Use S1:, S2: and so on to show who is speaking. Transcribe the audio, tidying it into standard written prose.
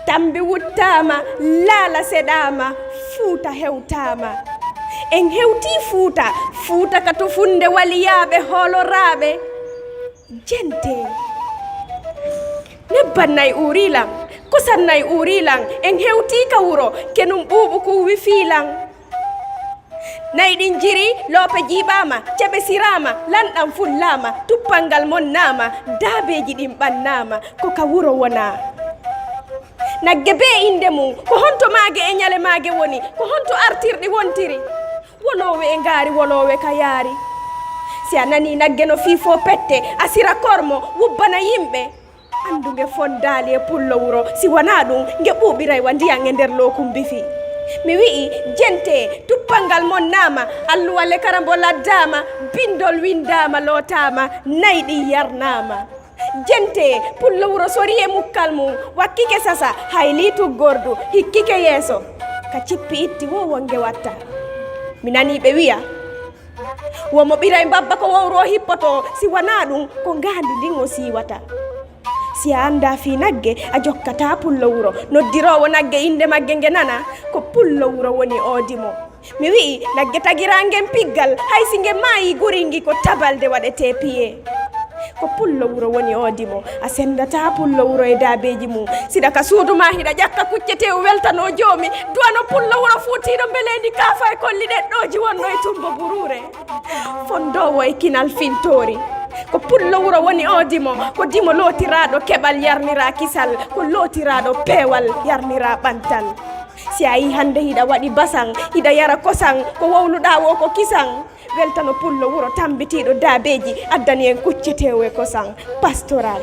S1: tambi wuttama laala seɗama Fuuta hewtama en hewti Fuuta ka to funde waliyaɓe holoraɓe jente nebban nayi urilan kosan nayi urilan en hewti ka wuro kenum ɓuuɓu ko wi fiilan nayi ɗin jiri loope jiiɓama ceɓe sirama lanɗam fullama tuppalngal monnama daabeji ɗin ɓannama ko ka wuro wona nagge be inde mum ko honto maage e ñale maage woni ko honto artirɗi wontiri wolowe e ngaari wolowe ka yaari si a nani nagge no fiifo pette a sira kormo wubbana yimɓe anduge fondaali e pullo wuro si wona ɗum nge ɓuuɓiray wa ndiyan e nder lookum bifi mi wi'i jente tuppalngal monnama alluwalle karambo laddama bindol windama lootama nayɗi yarnama jente pullo wuro sori e mukkal mum wakkike sasa hayli tuggordu hikkike yeeso ka cippi itti wo wonge watta mi nani ɓe wiya womo ɓiray babba ko wowro hippoto si wona ɗum ko ngandi ndin o siwata si a anda fi nagge a jokkata pullo wuro noddirowo nagge inde magge nge nana ko pullo wuro woni oodimo mi wi'i nagge tagirangen piggal hay si nge maayi guringi ko tabalde waɗete piye ko pullo wuro woni oodimo a sendata pullo wuro e daabeji mum siɗa ka suudu ma hiɗa ƴakka kuccete o weltano joomi duwano pullo wuro fuutiɗo mbelendi kaafa e kolli ɗeɗɗoji wonno e tumbo burure fondowo e kinal fintori ko pullo wuro woni oodimo ko dimo lootiraɗo keɓal yarnira kisal ko lootiraɗo peewal yarnira ɓantal si a yi hande hiɗa waɗi basan hiɗa yara kosan ko wowluɗa wo ko kisan weltano pullo wuro tambitiɗo daabeji addani en kuccetewo e kosan pastoral